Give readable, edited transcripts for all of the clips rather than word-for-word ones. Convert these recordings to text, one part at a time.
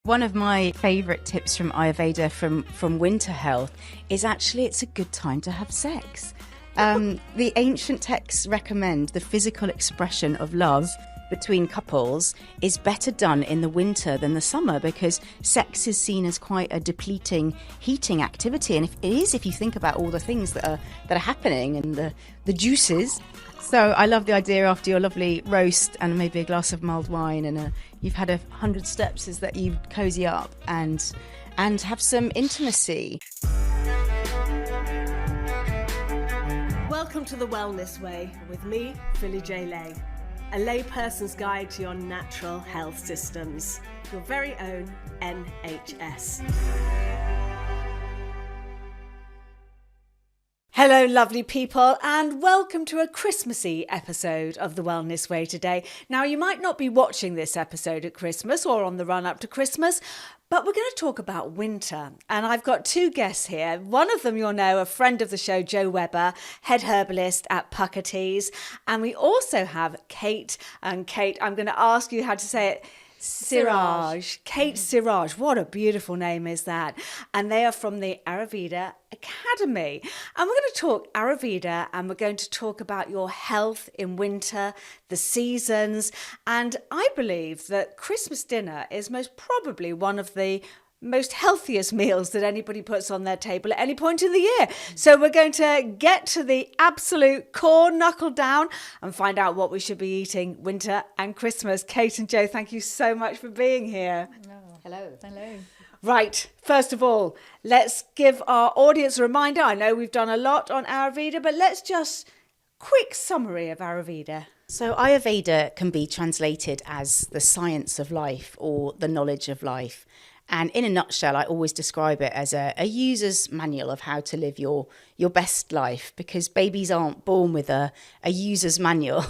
One of my favourite tips from Ayurveda from winter health is actually it's a good time to have sex. The ancient texts recommend the physical expression of love between couples is better done in the winter than the summer because sex is seen as quite a depleting, heating activity. And if you think about all the things that are happening and the juices. So I love the idea after your lovely roast and maybe a glass of mulled wine and you've had 100 steps is that you cozy up and have some intimacy. Welcome to The Wellness Way with me, Philly J. Lay, a layperson's guide to your natural health systems, your very own NHS. Hello, lovely people, and welcome to a Christmassy episode of The Wellness Way today. Now, you might not be watching this episode at Christmas or on the run up to Christmas, but we're going to talk about winter. And I've got two guests here. One of them you'll know, a friend of the show, Jo Webber, head herbalist at Pukka Teas. And we also have Kate. And Kate, I'm going to ask you how to say it. Siraj. Kate Siraj. What a beautiful name is that. And they are from the Ayurveda Academy. And we're going to talk Ayurveda and we're going to talk about your health in winter, the seasons. And I believe that Christmas dinner is most probably one of the most healthiest meals that anybody puts on their table at any point in the year. So we're going to get to the absolute core, knuckle down and find out what we should be eating winter and Christmas. Kate and Jo, thank you so much for being here. Oh, hello. Hello. Right, first of all, let's give our audience a reminder. I know we've done a lot on Ayurveda, but let's just quick summary of Ayurveda. So Ayurveda can be translated as the science of life or the knowledge of life. And in a nutshell, I always describe it as a user's manual of how to live your best life, because babies aren't born with a user's manual,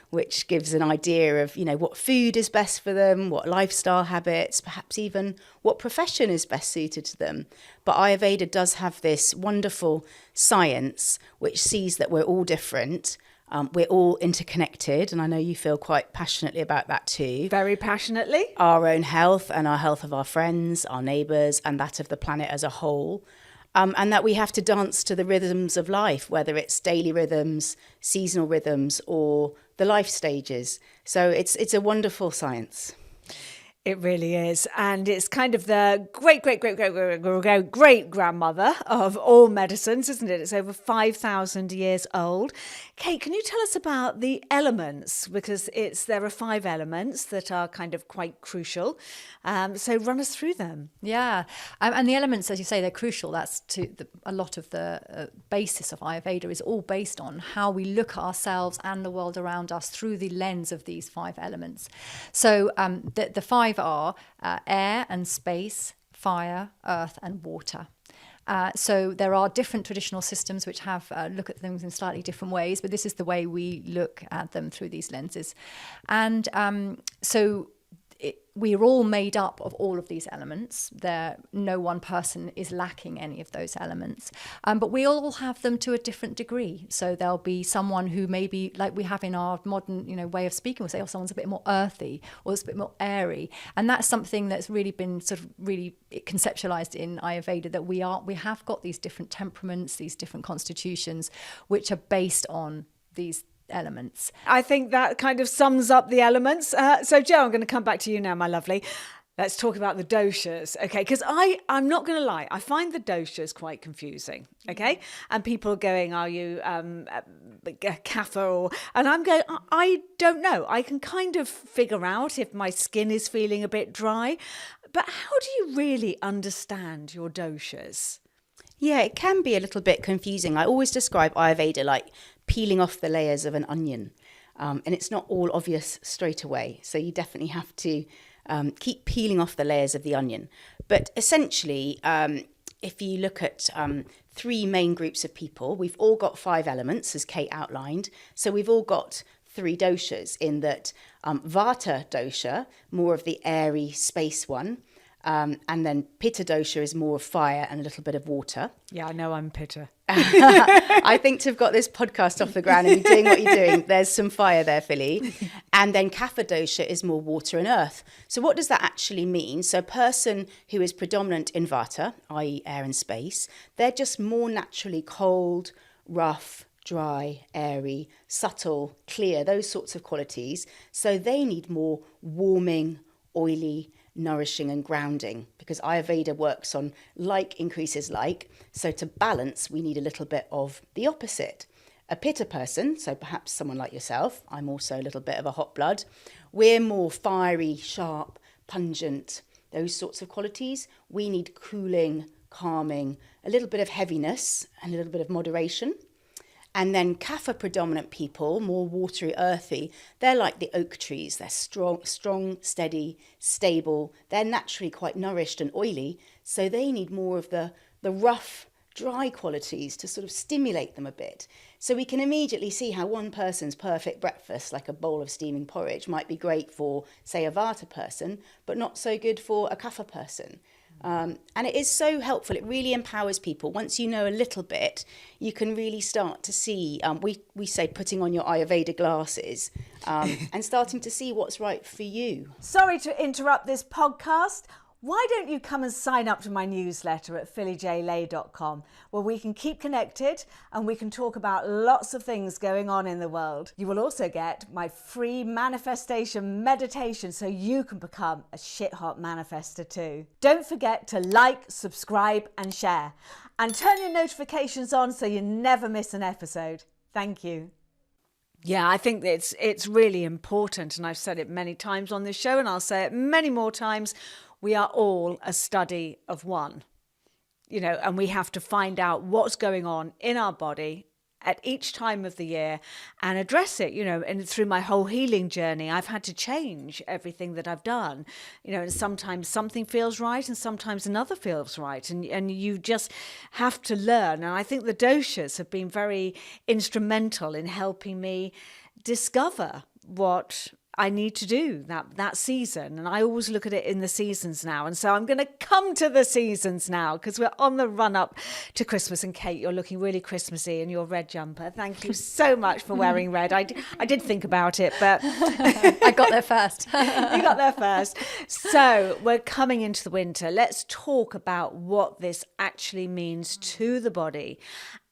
which gives an idea of, what food is best for them, what lifestyle habits, perhaps even what profession is best suited to them. But Ayurveda does have this wonderful science which sees that we're all different. We're all interconnected, and I know you feel quite passionately about that too. Very passionately. Our own health and our health of our friends, our neighbours, and that of the planet as a whole. And that we have to dance to the rhythms of life, whether it's daily rhythms, seasonal rhythms, or the life stages. So it's a wonderful science. It really is. And it's kind of the great-great-great-great-great-grandmother of all medicines, isn't it? It's over 5,000 years old. Kate, can you tell us about the elements? Because there are 5 elements that are kind of quite crucial. So run us through them. Yeah. And the elements, as you say, they're crucial. That's a lot of the basis of Ayurveda is all based on how we look at ourselves and the world around us through the lens of these 5 elements. So the 5 are air and space, fire, earth and water. So there are different traditional systems which have look at things in slightly different ways, but this is the way we look at them through these lenses. And we are all made up of all of these elements. No one person is lacking any of those elements, but we all have them to a different degree. So there'll be someone who maybe, like we have in our modern, way of speaking, we'll say, someone's a bit more earthy or it's a bit more airy, and that's something that's really been sort of really conceptualized in Ayurveda, that we have got these different temperaments, these different constitutions, which are based on these elements. I think that kind of sums up the elements. So Jo, I'm going to come back to you now, my lovely. Let's talk about the doshas, okay? Because I'm not going to lie, I find the doshas quite confusing, okay? And people are going, are you kapha? And I'm going, I don't know. I can kind of figure out if my skin is feeling a bit dry. But how do you really understand your doshas? Yeah, it can be a little bit confusing. I always describe Ayurveda like peeling off the layers of an onion. And it's not all obvious straight away. So you definitely have to keep peeling off the layers of the onion. But essentially, if you look at 3 main groups of people, we've all got 5 elements, as Kate outlined. So we've all got 3 doshas in that Vata dosha, more of the airy space one, And then Pitta dosha is more of fire and a little bit of water. Yeah, I know I'm Pitta. I think to have got this podcast off the ground and be doing what you're doing, there's some fire there, Philly. And then Kapha dosha is more water and earth. So what does that actually mean? So a person who is predominant in Vata, i.e. air and space, they're just more naturally cold, rough, dry, airy, subtle, clear, those sorts of qualities. So they need more warming, oily, nourishing and grounding, because Ayurveda works on like increases like. So to balance, we need a little bit of the opposite. A Pitta person, so perhaps someone like yourself, I'm also a little bit of a hot blood, we're more fiery, sharp, pungent, those sorts of qualities. We need cooling, calming, a little bit of heaviness and a little bit of moderation. And then Kapha predominant people, more watery, earthy, they're like the oak trees. They're strong, steady, stable. They're naturally quite nourished and oily. So they need more of the rough, dry qualities to sort of stimulate them a bit. So we can immediately see how one person's perfect breakfast, like a bowl of steaming porridge, might be great for, say, a Vata person, but not so good for a Kapha person. And it is so helpful. It really empowers people. Once you know a little bit, you can really start to see, we say putting on your Ayurveda glasses and starting to see what's right for you. Sorry to interrupt this podcast. Why don't you come and sign up to my newsletter at phillyjlay.com, where we can keep connected and we can talk about lots of things going on in the world. You will also get my free manifestation meditation so you can become a shit-hot manifester too. Don't forget to like, subscribe and share. And turn your notifications on so you never miss an episode. Thank you. Yeah, I think it's really important, and I've said it many times on this show and I'll say it many more times. We are all a study of one, and we have to find out what's going on in our body at each time of the year and address it, and through my whole healing journey, I've had to change everything that I've done, and sometimes something feels right and sometimes another feels right. And you just have to learn. And I think the doshas have been very instrumental in helping me discover what I need to do that season. And I always look at it in the seasons now. And so I'm going to come to the seasons now because we're on the run up to Christmas. And Kate, you're looking really Christmassy in your red jumper. Thank you so much for wearing red. I did think about it, but I got there first. You got there first. So we're coming into the winter. Let's talk about what this actually means to the body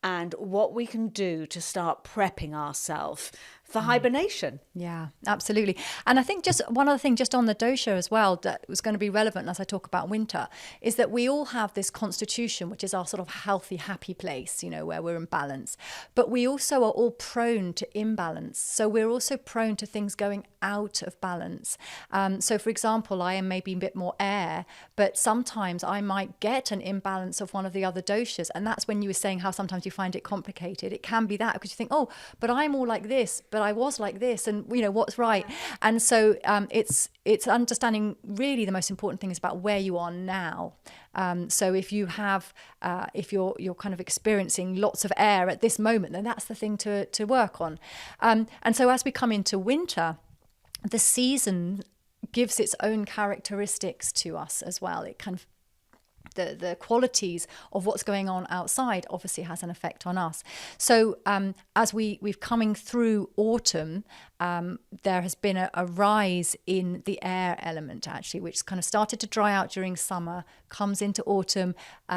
and what we can do to start prepping ourselves for hibernation. Yeah, absolutely. And I think just one other thing, just on the dosha as well, that was going to be relevant as I talk about winter, is that we all have this constitution, which is our sort of healthy, happy place, where we're in balance. But we also are all prone to imbalance. So we're also prone to things going out of balance. So for example, I am maybe a bit more air, but sometimes I might get an imbalance of one of the other doshas. And that's when you were saying how sometimes you find it complicated. It can be that because you think, oh, but I'm all like this, but I was like this, and what's right. And so it's understanding really the most important thing is about where you are now. So if you have if you're kind of experiencing lots of air at this moment, then that's the thing to work on. And so as we come into winter, the season gives its own characteristics to us as well. It kind of the qualities of what's going on outside obviously has an effect on us. So as we've coming through autumn, there has been a rise in the air element actually, which kind of started to dry out during summer, comes into autumn,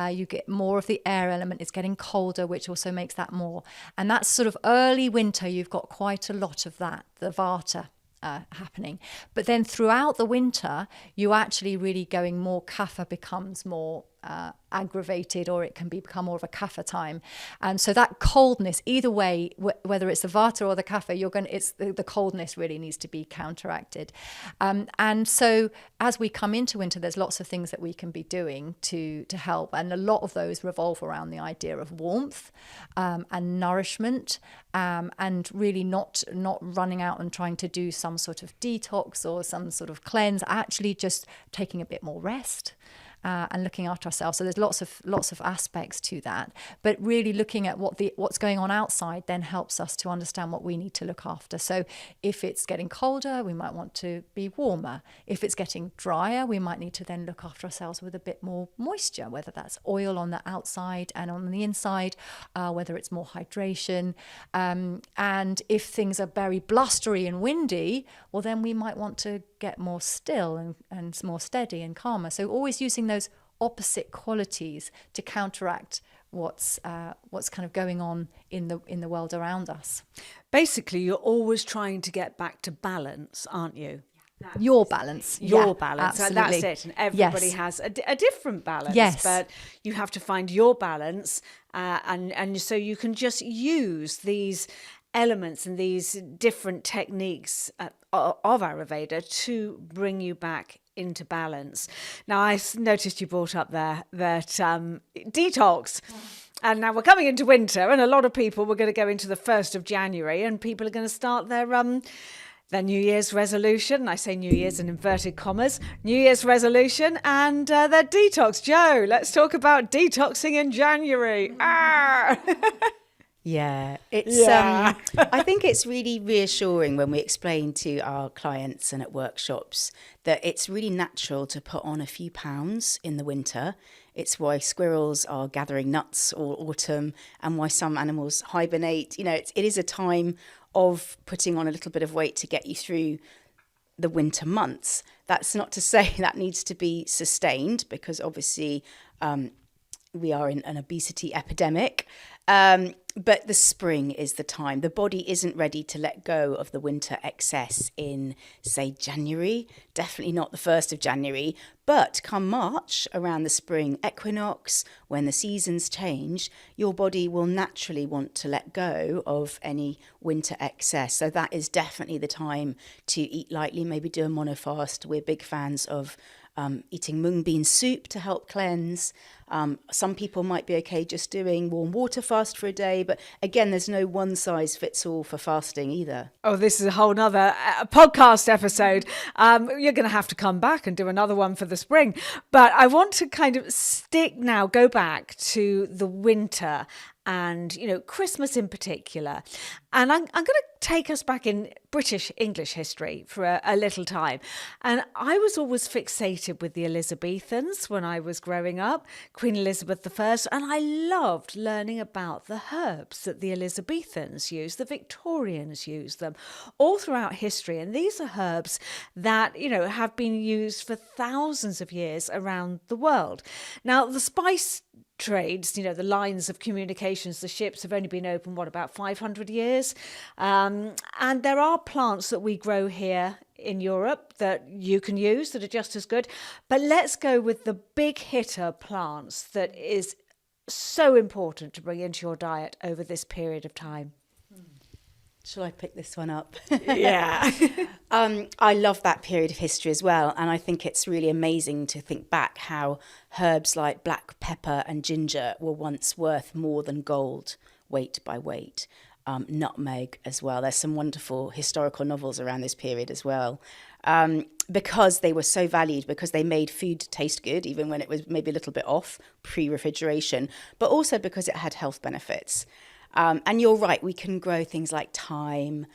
you get more of the air element. It's getting colder, which also makes that more. And that's sort of early winter, you've got quite a lot of that, the Vata happening. But then throughout the winter, you actually really going more kapha becomes more aggravated, or it can become more of a kapha time. And so that coldness, either way, whether it's the vata or the kapha, it's the coldness really needs to be counteracted. And so as we come into winter, there's lots of things that we can be doing to help. And a lot of those revolve around the idea of warmth and nourishment, and really not running out and trying to do some sort of detox or some sort of cleanse, actually just taking a bit more rest. and looking after ourselves. So there's lots of aspects to that, but really looking at what's going on outside then helps us to understand what we need to look after. So if it's getting colder, we might want to be warmer. If it's getting drier, we might need to then look after ourselves with a bit more moisture, whether that's oil on the outside and on the inside, whether it's more hydration. And if things are very blustery and windy, well, then we might want to get more still and more steady and calmer. So always using those opposite qualities to counteract what's kind of going on in the world around us. Basically, you're always trying to get back to balance, aren't you? Your balance. Your balance. Absolutely. That's it. And everybody has a different balance. Yes. But you have to find your balance. And so you can just use these elements and these different techniques of Ayurveda to bring you back into balance. Now, I noticed you brought up there that detox. And now we're coming into winter, and a lot of people, we're going to go into the 1st of January, and people are going to start their New Year's resolution. I say New Year's in inverted commas. New Year's resolution and their detox. Joe, let's talk about detoxing in January. Yeah, I think it's really reassuring when we explain to our clients and at workshops that it's really natural to put on a few pounds in the winter. It's why squirrels are gathering nuts all autumn and why some animals hibernate. It is a time of putting on a little bit of weight to get you through the winter months. That's not to say that needs to be sustained, because obviously we are in an obesity epidemic. But the spring is the time. The body isn't ready to let go of the winter excess in, say, January. Definitely not the 1st of January. But come March, around the spring equinox, when the seasons change, your body will naturally want to let go of any winter excess. So that is definitely the time to eat lightly, maybe do a monofast. We're big fans of eating mung bean soup to help cleanse. Some people might be okay just doing warm water fast for a day, but again, there's no one size fits all for fasting either. Oh, this is a whole nother podcast episode. You're going to have to come back and do another one for the spring. But I want to kind of go back to the winter and, Christmas in particular. And I'm going to take us back in British English history for a little time. And I was always fixated with the Elizabethans when I was growing up, Queen Elizabeth I, and I loved learning about the herbs that the Elizabethans used, the Victorians used them, all throughout history. And these are herbs that, have been used for thousands of years around the world. Now, the spice trades, the lines of communications, the ships have only been open, about 500 years? And there are plants that we grow here in Europe that you can use that are just as good. But let's go with the big hitter plants that is so important to bring into your diet over this period of time. Shall I pick this one up? Yeah. I love that period of history as well. And I think it's really amazing to think back how herbs like black pepper and ginger were once worth more than gold, weight by weight. Nutmeg as well. There's some wonderful historical novels around this period as well. Because they were so valued, because they made food taste good, even when it was maybe a little bit off, pre-refrigeration, but also because it had health benefits. And you're right, we can grow things like thyme,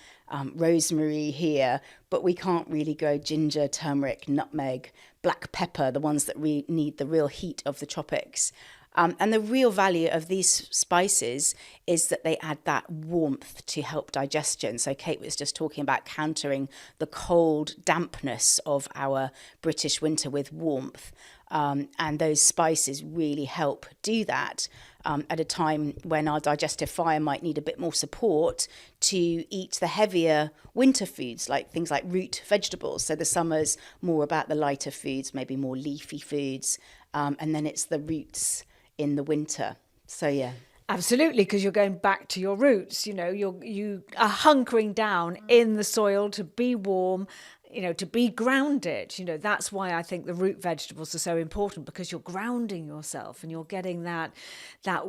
rosemary here, but we can't really grow ginger, turmeric, nutmeg, black pepper, the ones that need the real heat of the tropics. And the real value of these spices is that they add that warmth to help digestion. So Kate was just talking about countering the cold dampness of our British winter with warmth. And those spices really help do that at a time when our digestive fire might need a bit more support to eat the heavier winter foods, like things like root vegetables. So the summer's more about the lighter foods, maybe more leafy foods. And then it's the roots in the winter. So, yeah. Absolutely, because you're going back to your roots. You are hunkering down in the soil to be warm, to be grounded. That's why I think the root vegetables are so important, because you're grounding yourself and you're getting that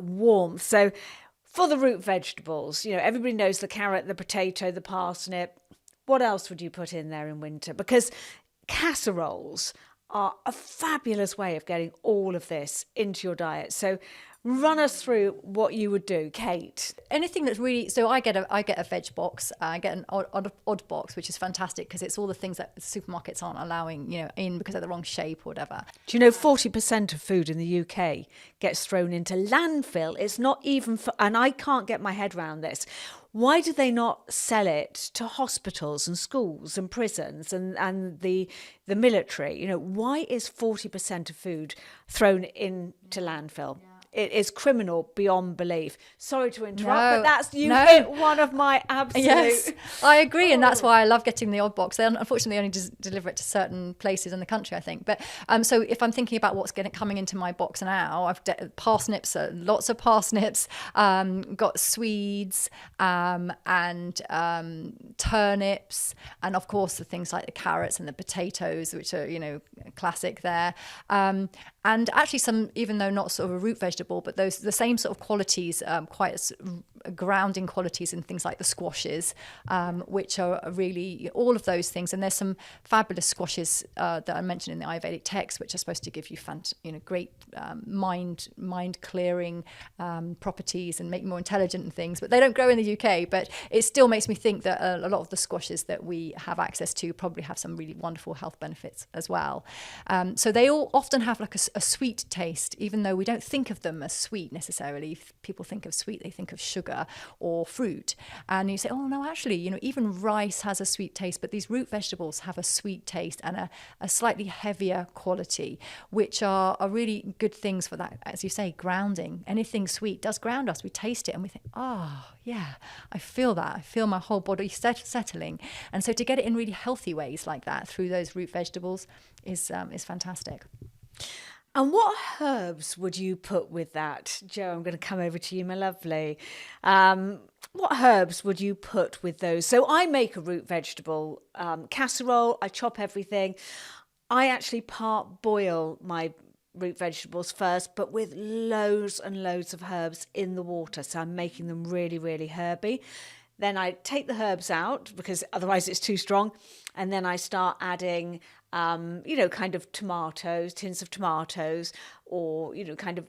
warmth. So for the root vegetables, everybody knows the carrot, the potato, the parsnip. What else would you put in there in winter? Because casseroles are a fabulous way of getting all of this into your diet. So run us through what you would do, Kate. Anything that's really, so I get a veg box, I get an odd box, which is fantastic because it's all the things that supermarkets aren't allowing, in because they're the wrong shape or whatever. Do you know 40% of food in the UK gets thrown into landfill? It's not even and I can't get my head around this. Why do they not sell it to hospitals and schools and prisons and the military? Why is 40% of food thrown into landfill? Yeah. It is criminal beyond belief. Sorry to interrupt, but hit one of my absolute... Yes, I agree, and that's why I love getting the odd box. They unfortunately only deliver it to certain places in the country, I think. But so if I'm thinking about what's coming into my box now, I've parsnips, lots of parsnips, got Swedes and turnips, and of course the things like the carrots and the potatoes, which are classic there. And actually some, even though not sort of a root vegetable, but the same sort of qualities, quite grounding qualities in things like the squashes, which are really all of those things. And there's some fabulous squashes that I mentioned in the Ayurvedic text, which are supposed to give you great mind clearing properties and make you more intelligent and things. But they don't grow in the UK. But it still makes me think that a lot of the squashes that we have access to probably have some really wonderful health benefits as well. So they all often have like a sweet taste, even though we don't think of them as sweet necessarily. If people think of sweet, they think of sugar or fruit. And you say, oh no, actually, even rice has a sweet taste, but these root vegetables have a sweet taste and a slightly heavier quality, which are really good things for that, as you say, grounding. Anything sweet does ground us. We taste it and we think, oh yeah, I feel that. I feel my whole body settling. And so to get it in really healthy ways like that through those root vegetables is fantastic. And what herbs would you put with that? Jo, I'm going to come over to you, my lovely. What herbs would you put with those? So I make a root vegetable casserole. I chop everything. I actually part boil my root vegetables first, but with loads and loads of herbs in the water. So I'm making them really, really herby. Then I take the herbs out because otherwise it's too strong. And then I start adding kind of tomatoes, tins of tomatoes, or, kind of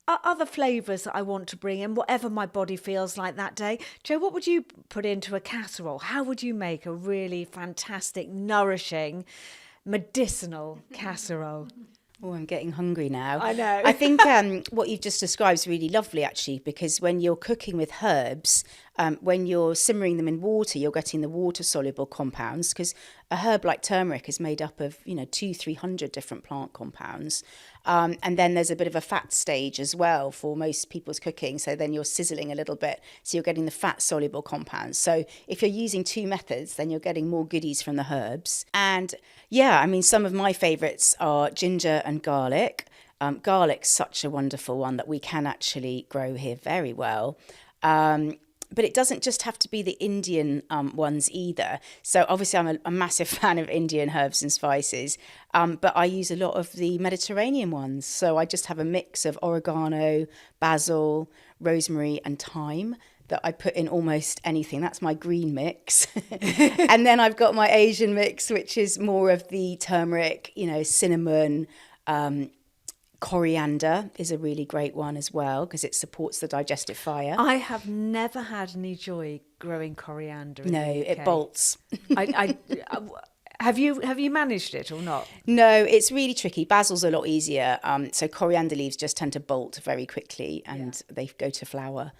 other flavours that I want to bring in, whatever my body feels like that day. Jo, what would you put into a casserole? How would you make a really fantastic, nourishing, medicinal casserole? Oh, I'm getting hungry now. I know. I think what you've just described is really lovely, actually, because when you're cooking with herbs, when you're simmering them in water, you're getting the water-soluble compounds, because a herb like turmeric is made up of, 200-300 different plant compounds. And then there's a bit of a fat stage as well for most people's cooking. So then you're sizzling a little bit. So you're getting the fat-soluble compounds. So if you're using two methods, then you're getting more goodies from the herbs. And yeah, some of my favourites are ginger and garlic. Garlic's such a wonderful one that we can actually grow here very well. But it doesn't just have to be the Indian ones either. So obviously I'm a massive fan of Indian herbs and spices, but I use a lot of the Mediterranean ones. So I just have a mix of oregano, basil, rosemary and thyme that I put in almost anything. That's my green mix. And then I've got my Asian mix, which is more of the turmeric, cinnamon, coriander is a really great one as well because it supports the digestive fire. I have never had any joy growing coriander. No, it bolts. Have you managed it or not? No, it's really tricky. Basil's a lot easier. So coriander leaves just tend to bolt very quickly and they go to flower.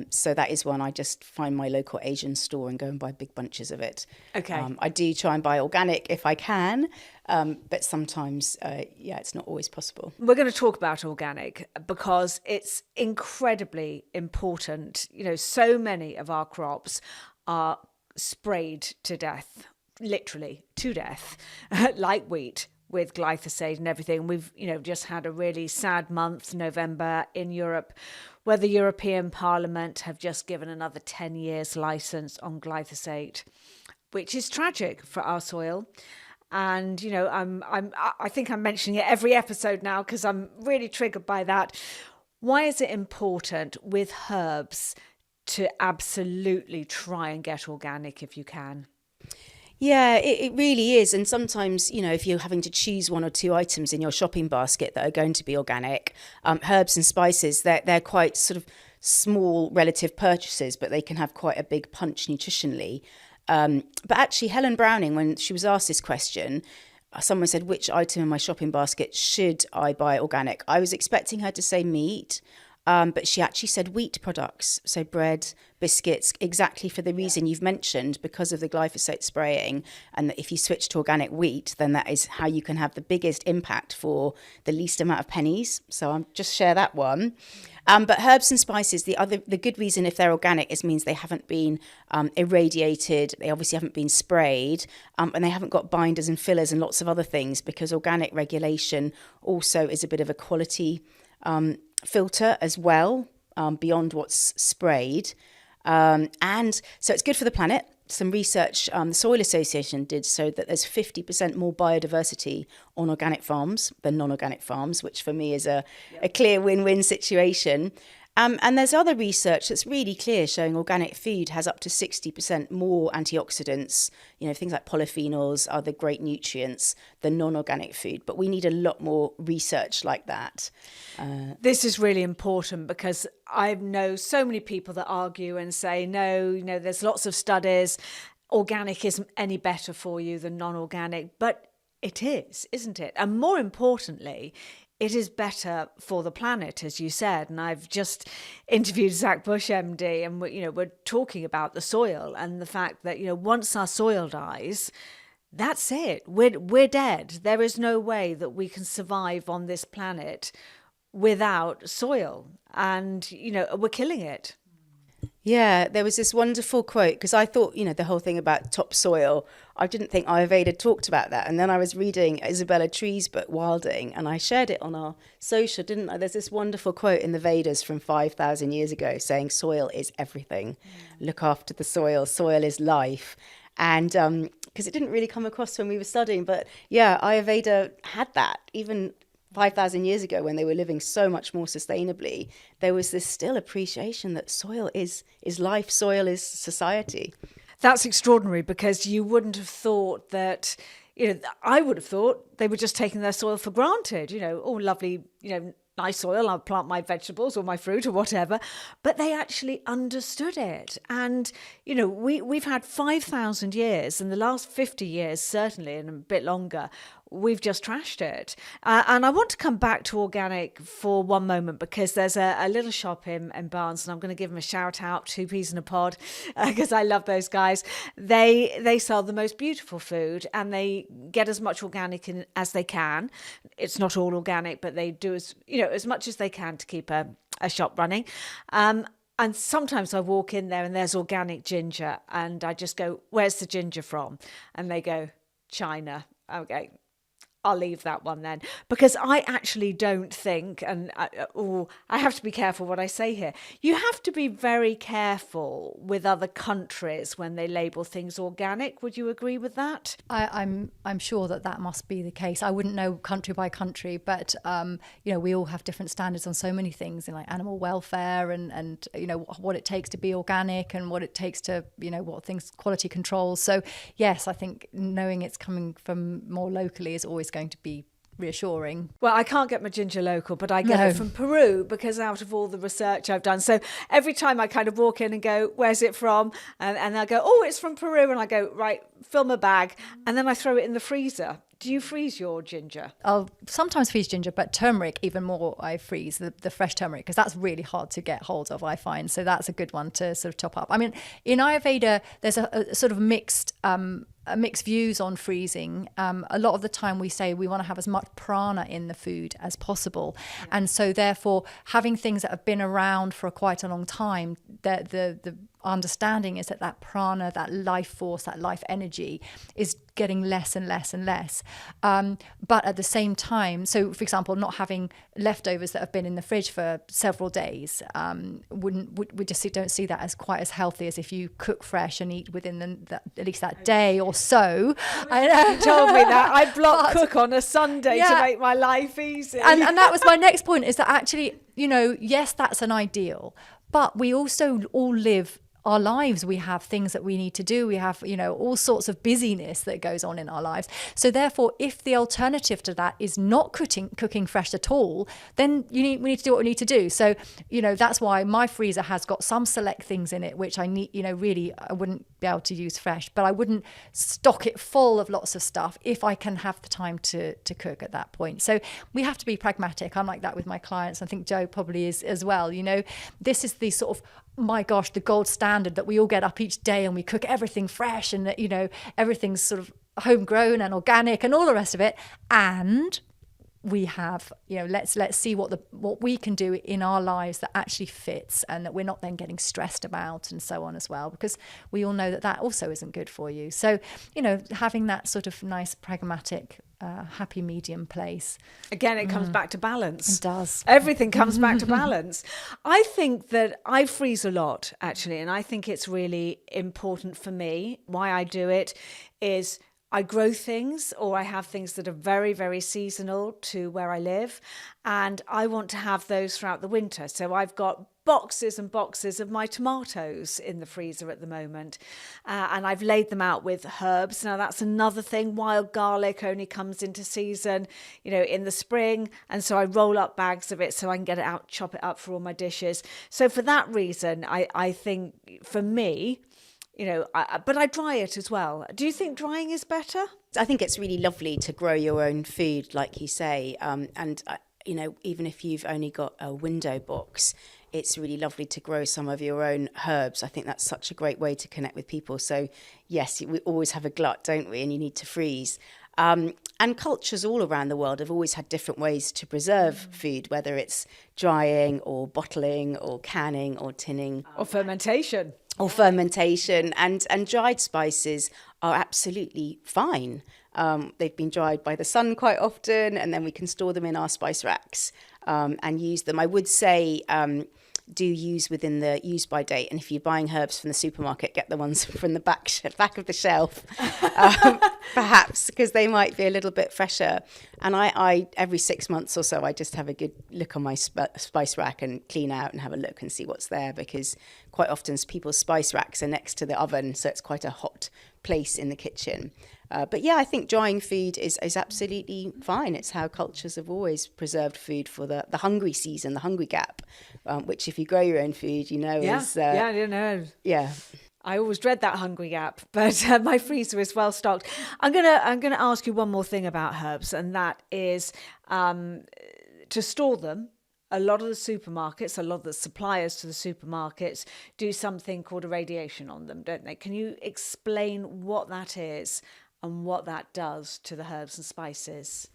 So that is one I just find my local Asian store and go and buy big bunches of it. Okay. I do try and buy organic if I can, but sometimes, it's not always possible. We're going to talk about organic because it's incredibly important. So many of our crops are sprayed to death, literally to death, like wheat, with glyphosate and everything. We've, just had a really sad month, November, in Europe, where the European Parliament have just given another 10 years license on glyphosate, which is tragic for our soil. And, I think I'm mentioning it every episode now because I'm really triggered by that. Why is it important with herbs to absolutely try and get organic if you can? Yeah, it really is. And sometimes, if you're having to choose one or two items in your shopping basket that are going to be organic, herbs and spices, they're quite sort of small relative purchases, but they can have quite a big punch nutritionally. But actually, Helen Browning, when she was asked this question, someone said, which item in my shopping basket should I buy organic? I was expecting her to say meat. But she actually said wheat products, so bread, biscuits, exactly for the reason you've mentioned, because of the glyphosate spraying. And that if you switch to organic wheat, then that is how you can have the biggest impact for the least amount of pennies. So I'll just share that one. But herbs and spices, the good reason if they're organic is means they haven't been irradiated, they obviously haven't been sprayed, and they haven't got binders and fillers and lots of other things, because organic regulation also is a bit of a quality filter as well, beyond what's sprayed. And so it's good for the planet. Some research the Soil Association did so that there's 50% more biodiversity on organic farms than non-organic farms, which for me is a clear win-win situation. And there's other research that's really clear showing organic food has up to 60% more antioxidants, things like polyphenols, other great nutrients than non-organic food. But we need a lot more research like that. This is really important, because I know so many people that argue and say, no, there's lots of studies, organic isn't any better for you than non-organic. But it is, isn't it? And more importantly, it is better for the planet, as you said. And I've just interviewed Zach Bush, MD, and we're talking about the soil and the fact that, once our soil dies, that's it. We're dead. There is no way that we can survive on this planet without soil. And, we're killing it. Yeah, there was this wonderful quote, because I thought, the whole thing about topsoil, I didn't think Ayurveda talked about that. And then I was reading Isabella Tree's book, Wilding, and I shared it on our social, didn't I? There's this wonderful quote in the Vedas from 5,000 years ago saying soil is everything. Look after the soil. Soil is life. And because it didn't really come across when we were studying. But yeah, Ayurveda had that. Even 5,000 years ago, when they were living so much more sustainably, there was this still appreciation that soil is life, soil is society. That's extraordinary, because you wouldn't have thought that, I would have thought they were just taking their soil for granted, lovely, nice soil, I'll plant my vegetables or my fruit or whatever. But they actually understood it. And, we've had 5,000 years, and the last 50 years, certainly, and a bit longer, we've just trashed it. And I want to come back to organic for one moment, because there's a little shop in Barnes, and I'm going to give them a shout out, Two Peas in a Pod, because I love those guys. They sell the most beautiful food, and they get as much organic in as they can. It's not all organic, but they do as much as they can to keep a shop running. And sometimes I walk in there and there's organic ginger, and I just go, where's the ginger from? And they go, China. Okay, I'll leave that one then, because I actually don't think, and I have to be careful what I say here. You have to be very careful with other countries when they label things organic. Would you agree with that? I'm sure that must be the case. I wouldn't know country by country, but we all have different standards on so many things, like animal welfare and what it takes to be organic, and what it takes to what things, quality control. So yes, I think knowing it's coming from more locally is always going to be reassuring. Well, I can't get my ginger local, but I get it from Peru, because out of all the research I've done. So every time I kind of walk in and go, where's it from? And they'll go, oh, it's from Peru. And I go, right, fill my bag. And then I throw it in the freezer. Do you freeze your ginger? I'll sometimes freeze ginger, but turmeric even more. I freeze the fresh turmeric, because that's really hard to get hold of, I find. So that's a good one to sort of top up. I mean, in Ayurveda, there's a sort of mixed views on freezing. A lot of the time we say we want to have as much prana in the food as possible. Yeah. And so therefore having things that have been around for quite a long time, the understanding is that prana, that life force, that life energy is getting less and less and less. But at the same time, so for example, not having leftovers that have been in the fridge for several days, we just don't see that as quite as healthy as if you cook fresh and eat within at least that day or so. I know. You told me that. I block cook on a Sunday to make my life easy. And that was my next point, is that actually, yes, that's an ideal, but we also all live our lives, we have things that we need to do. We have, all sorts of busyness that goes on in our lives. So therefore, if the alternative to that is not cooking fresh at all, then we need to do what we need to do. So, that's why my freezer has got some select things in it, which I need, really, I wouldn't be able to use fresh, but I wouldn't stock it full of lots of stuff if I can have the time to cook at that point. So we have to be pragmatic. I'm like that with my clients. I think Joe probably is as well. This is the sort of, my gosh, the gold standard that we all get up each day and we cook everything fresh and, everything's sort of homegrown and organic and all the rest of it. And we have, let's see what we can do in our lives that actually fits and that we're not then getting stressed about and so on as well, because we all know that also isn't good for you. So, having that sort of nice, pragmatic, happy medium place. Again, it comes back to balance. It does. Everything comes back to balance. I think that I freeze a lot, actually, and I think it's really important for me. Why I do it is I grow things, or I have things that are very, very seasonal to where I live, and I want to have those throughout the winter. So I've got boxes and boxes of my tomatoes in the freezer at the moment, and I've laid them out with herbs. Now that's another thing. Wild garlic only comes into season, in the spring, and so I roll up bags of it so I can get it out, chop it up for all my dishes. So for that reason, I think for me, but I dry it as well. Do you think drying is better? I think it's really lovely to grow your own food, like you say. And even if you've only got a window box, it's really lovely to grow some of your own herbs. I think that's such a great way to connect with people. So, yes, we always have a glut, don't we? And you need to freeze. And cultures all around the world have always had different ways to preserve food, whether it's drying or bottling or canning or tinning. Or fermentation. And dried spices are absolutely fine. They've been dried by the sun quite often, and then we can store them in our spice racks and use them. I would say do use within the use by date, and if you're buying herbs from the supermarket, get the ones from the back of the shelf, perhaps, because they might be a little bit fresher. And I every 6 months or so, I just have a good look on my spice rack and clean out and have a look and see what's there, because quite often people's spice racks are next to the oven, so it's quite a hot place in the kitchen. But yeah, I think drying food is absolutely fine. It's how cultures have always preserved food for the hungry season, the hungry gap, which if you grow your own food, is... I don't know. Yeah. I always dread that hungry gap, but my freezer is well stocked. I'm gonna ask you one more thing about herbs, and that is to store them. A lot of the supermarkets, a lot of the suppliers to the supermarkets do something called irradiation on them, don't they? Can you explain what that is and what that does to the herbs and spices?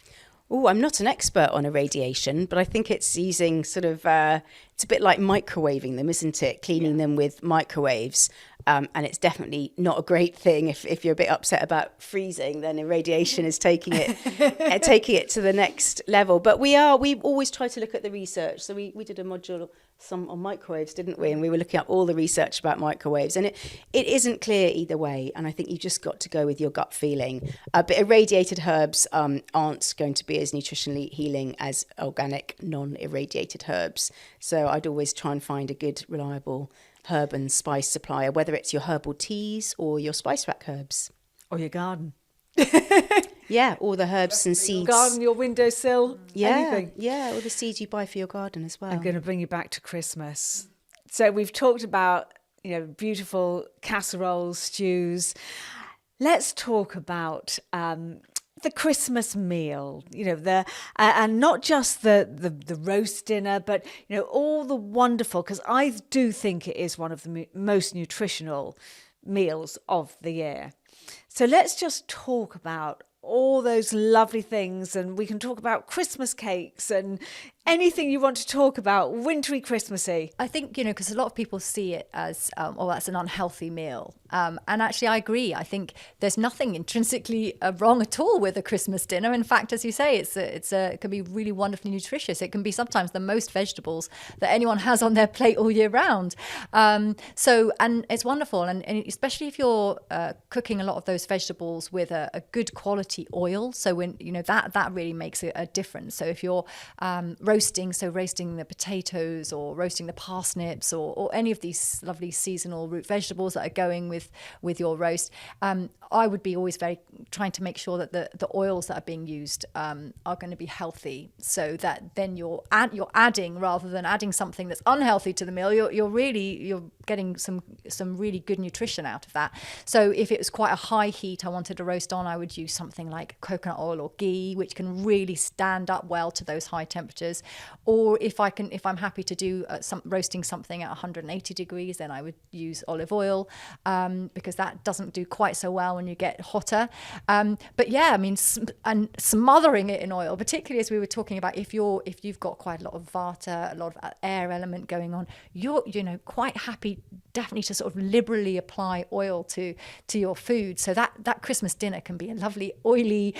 Oh, I'm not an expert on irradiation, but I think it's using sort of, it's a bit like microwaving them, isn't it? Cleaning them with microwaves. And it's definitely not a great thing. If you're a bit upset about freezing, then irradiation is taking it to the next level. But we always try to look at the research. So we did a module on microwaves, didn't we? And we were looking up all the research about microwaves, and it isn't clear either way. And I think you just got to go with your gut feeling. But irradiated herbs aren't going to be as nutritionally healing as organic, non-irradiated herbs. So I'd always try and find a good, reliable herb and spice supplier, whether it's your herbal teas or your spice rack herbs. Or your garden. Yeah, or the herbs and seeds. Your garden, your windowsill, anything. Yeah, or the seeds you buy for your garden as well. I'm going to bring you back to Christmas. So we've talked about, beautiful casseroles, stews. Let's talk about the Christmas meal, and not just the roast dinner, but, all the wonderful, because I do think it is one of the most nutritional meals of the year. So let's just talk about all those lovely things, and we can talk about Christmas cakes and anything you want to talk about, wintry Christmassy. I think, because a lot of people see it as, that's an unhealthy meal. And actually, I agree. I think there's nothing intrinsically wrong at all with a Christmas dinner. In fact, as you say, it can be really wonderfully nutritious. It can be sometimes the most vegetables that anyone has on their plate all year round. And it's wonderful. And especially if you're cooking a lot of those vegetables with a good quality oil. So when, that really makes a difference. So if you're roasting roasting, so roasting the potatoes or roasting the parsnips or any of these lovely seasonal root vegetables that are going with your roast, I would be always very trying to make sure that the oils that are being used are going to be healthy, so that then you're adding, rather than adding something that's unhealthy to the meal, you're getting some really good nutrition out of that. So if it was quite a high heat I wanted to roast on, I would use something like coconut oil or ghee, which can really stand up well to those high temperatures. Or if I'm happy to do roasting something at 180 degrees, then I would use olive oil, because that doesn't do quite so well when you get hotter. But yeah, I mean, and smothering it in oil, particularly as we were talking about, if you've got quite a lot of vata, a lot of air element going on, you're quite happy definitely to sort of liberally apply oil to your food. So that Christmas dinner can be a lovely oily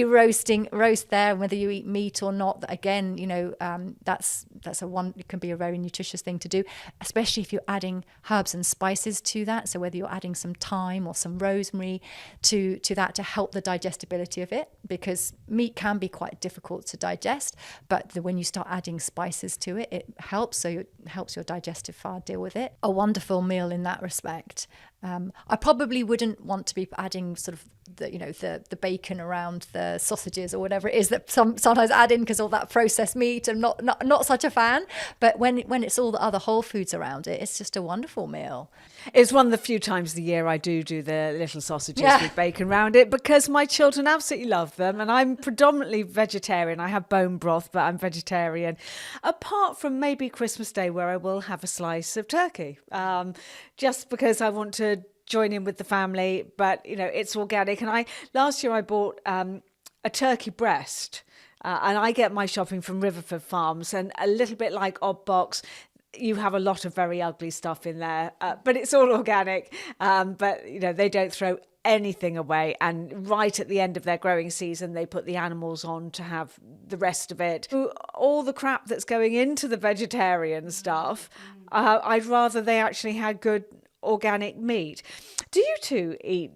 roast there, whether you eat meat or not. Again, that's it can be a very nutritious thing to do, especially if you're adding herbs and spices to that. So whether you're adding some thyme or some rosemary to that to help the digestibility of it, because meat can be quite difficult to digest, but when you start adding spices to it, it helps. So it helps your digestive file deal with it. A wonderful meal in that respect. I probably wouldn't want to be adding sort of the bacon around the sausages or whatever it is that sometimes add in, because all that processed meat, I'm not such a fan. But when it's all the other whole foods around it, it's just a wonderful meal. It's one of the few times of the year I do the little sausages with bacon around it, because my children absolutely love them, and I'm predominantly vegetarian. I have bone broth, but I'm vegetarian, apart from maybe Christmas Day, where I will have a slice of turkey, just because I want to join in with the family. But it's organic, and last year I bought a turkey breast, and I get my shopping from Riverford Farms, and a little bit like Odd Box, you have a lot of very ugly stuff in there, but it's all organic. But they don't throw anything away, and right at the end of their growing season they put the animals on to have the rest of it. All the crap that's going into the vegetarian stuff, I'd rather they actually had good organic meat. Do you two eat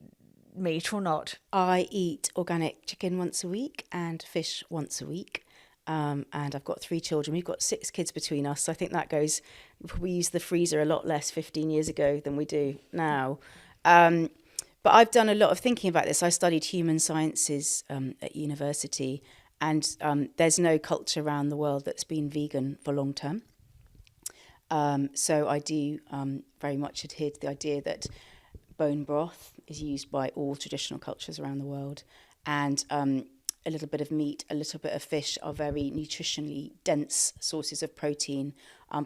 meat or not? I eat organic chicken once a week and fish once a week. And I've got 3 children. We've got 6 kids between us. So I think that goes, we used the freezer a lot less 15 years ago than we do now. But I've done a lot of thinking about this. I studied human sciences at university, and there's no culture around the world that's been vegan for long term. So I do very much adhere to the idea that bone broth is used by all traditional cultures around the world, and a little bit of meat, a little bit of fish are very nutritionally dense sources of protein,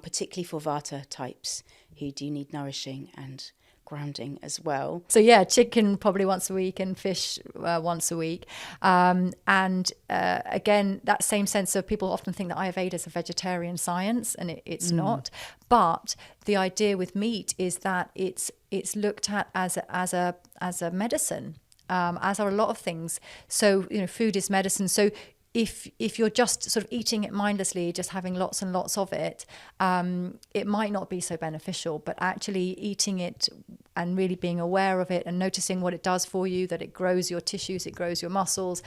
particularly for vata types who do need nourishing and grounding as well. So yeah, chicken probably once a week and fish once a week. And again, that same sense of, people often think that Ayurveda is a vegetarian science, and it's not. But the idea with meat is that it's looked at as a medicine. As are a lot of things. So, food is medicine. So if you're just sort of eating it mindlessly, just having lots and lots of it, it might not be so beneficial. But actually eating it and really being aware of it and noticing what it does for you, that it grows your tissues, it grows your muscles,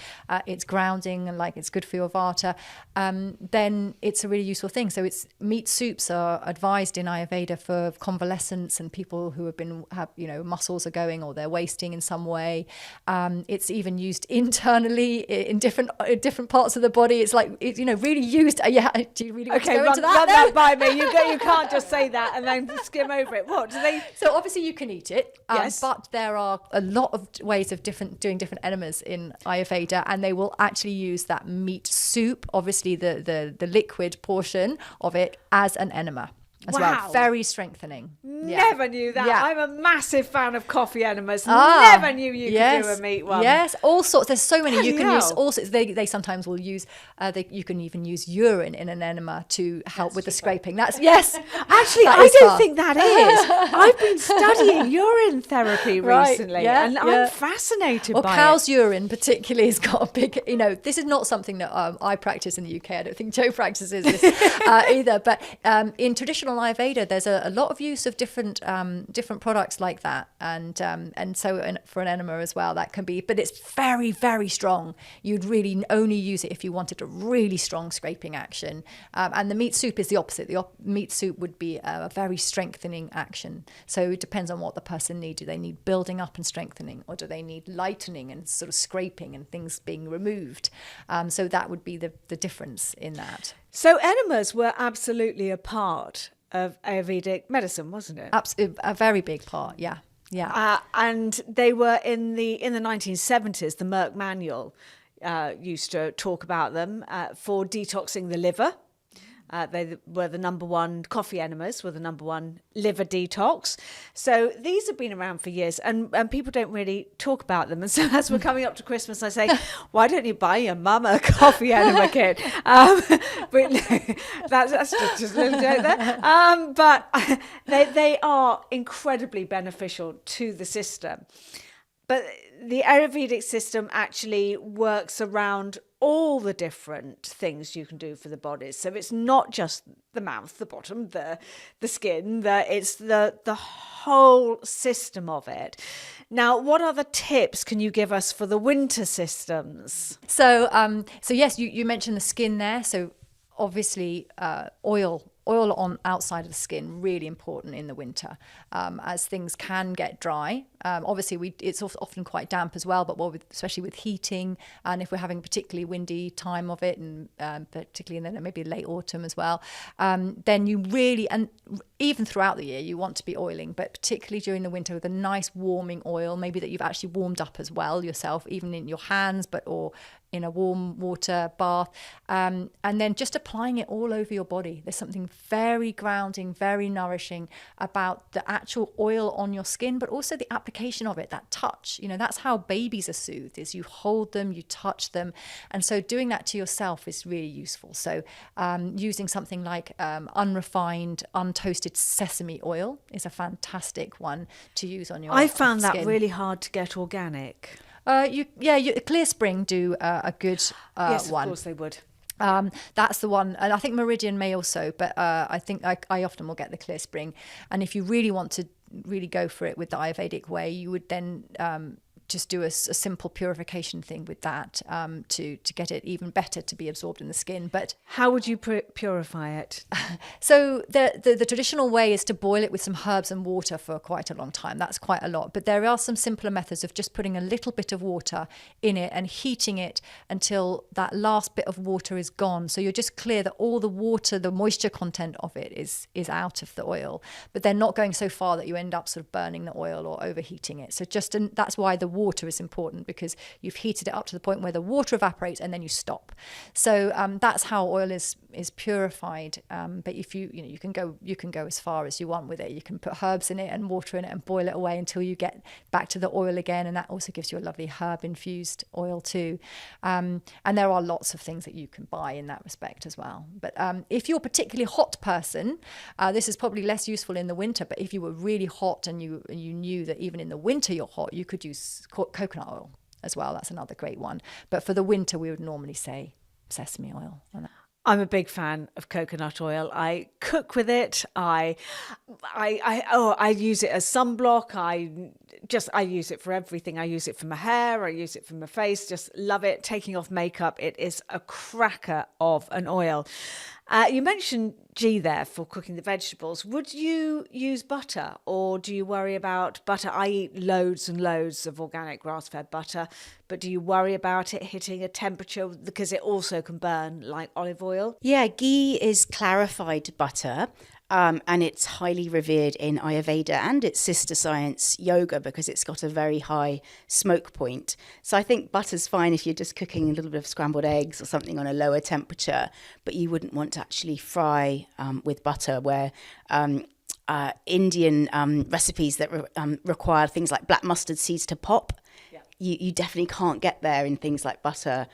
it's grounding, and it's good for your vata, then it's a really useful thing. So meat soups are advised in Ayurveda for convalescents and people who have muscles are going, or they're wasting in some way. It's even used internally in different parts of the body. It's really used. Do you really want to go into that? Run that by me. You can't just say that and then skim over it. What do they? So obviously you can eat it, yes, but there are a lot of ways of doing different enemas in Ayurveda, and they will actually use that meat soup, obviously the liquid portion of it, as an enema as well. Very strengthening. Never knew that. Yeah. I'm a massive fan of coffee enemas. Never knew you could do a meat one. Yes, all sorts. There's so many. You can use all sorts. They sometimes will use. You can even use urine in an enema to help with the scraping. That's Actually, I don't think that is. I've been studying urine therapy recently, and I'm fascinated by it. Cow's urine particularly has got a big. This is not something that I practice in the UK. I don't think Joe practices this either. But in traditional traditional Ayurveda, there's a lot of use of different products like that, and so for an enema as well, that can be, but it's very, very strong. You'd really only use it if you wanted a really strong scraping action, and the meat soup is the opposite. The meat soup would be a very strengthening action. So it depends on what the person needs. Do they need building up and strengthening, or do they need lightening and sort of scraping and things being removed? So that would be the difference in that. So enemas were absolutely a part of Ayurvedic medicine, wasn't it? Absolutely, a very big part, yeah. Yeah. And they were in the 1970s, the Merck Manual used to talk about them for detoxing the liver. They were the number one, coffee enemas were the number one liver detox. So these have been around for years, and people don't really talk about them. And so as we're coming up to Christmas, I say, why don't you buy your mum a coffee enema kit? But that's just a little joke there. But they are incredibly beneficial to the system. But the Ayurvedic system actually works around all the different things you can do for the body. So it's not just the mouth, the bottom, the skin, it's the whole system of it. Now, what other tips can you give us for the winter systems? So yes, you mentioned the skin there. So obviously, oil on outside of the skin, really important in the winter, as things can get dry. Obviously, it's often quite damp as well, but especially with heating, and if we're having a particularly windy time of it, and particularly in maybe late autumn as well, then you really, and even throughout the year, you want to be oiling, but particularly during the winter with a nice warming oil, maybe that you've actually warmed up as well yourself, even in your hands, or in a warm water bath, and then just applying it all over your body. There's something very grounding, very nourishing about the actual oil on your skin, but also the application of it, that touch. That's how babies are soothed, is you hold them, you touch them. And so doing that to yourself is really useful. So using something like unrefined, untoasted sesame oil is a fantastic one to use on your skin. I found that really hard to get organic. Clear Spring do a good yes, one. Of course they would. That's the one, and I think Meridian may also, but I think I often will get the Clear Spring. And if you really want to really go for it with the Ayurvedic way, you would then just do a simple purification thing with that to get it even better to be absorbed in the skin. But how would you purify it? So the traditional way is to boil it with some herbs and water for quite a long time. That's quite a lot. But there are some simpler methods of just putting a little bit of water in it and heating it until that last bit of water is gone. So you're just clear that all the water, the moisture content of it is out of the oil. But they're not going so far that you end up sort of burning the oil or overheating it. So that's why the water is important, because you've heated it up to the point where the water evaporates and then you stop. So that's how oil is purified. But if you can go as far as you want with it. You can put herbs in it and water in it and boil it away until you get back to the oil again, and that also gives you a lovely herb infused oil too. And there are lots of things that you can buy in that respect as well. But if you're a particularly hot person, this is probably less useful in the winter. But if you were really hot and you knew that even in the winter you're hot, you could use coconut oil as well. That's another great one. But for the winter, we would normally say sesame oil. I'm a big fan of coconut oil. I cook with it. I use it as sunblock. I use it for everything. I use it for my hair. I use it for my face. Just love it. Taking off makeup. It is a cracker of an oil. You mentioned ghee there for cooking the vegetables. Would you use butter, or do you worry about butter? I eat loads and loads of organic grass-fed butter, but do you worry about it hitting a temperature, because it also can burn like olive oil? Yeah, ghee is clarified butter. And it's highly revered in Ayurveda and its sister science, yoga, because it's got a very high smoke point. So I think butter's fine if you're just cooking a little bit of scrambled eggs or something on a lower temperature, but you wouldn't want to actually fry with butter, where Indian recipes that require things like black mustard seeds to pop. You definitely can't get there in things like butter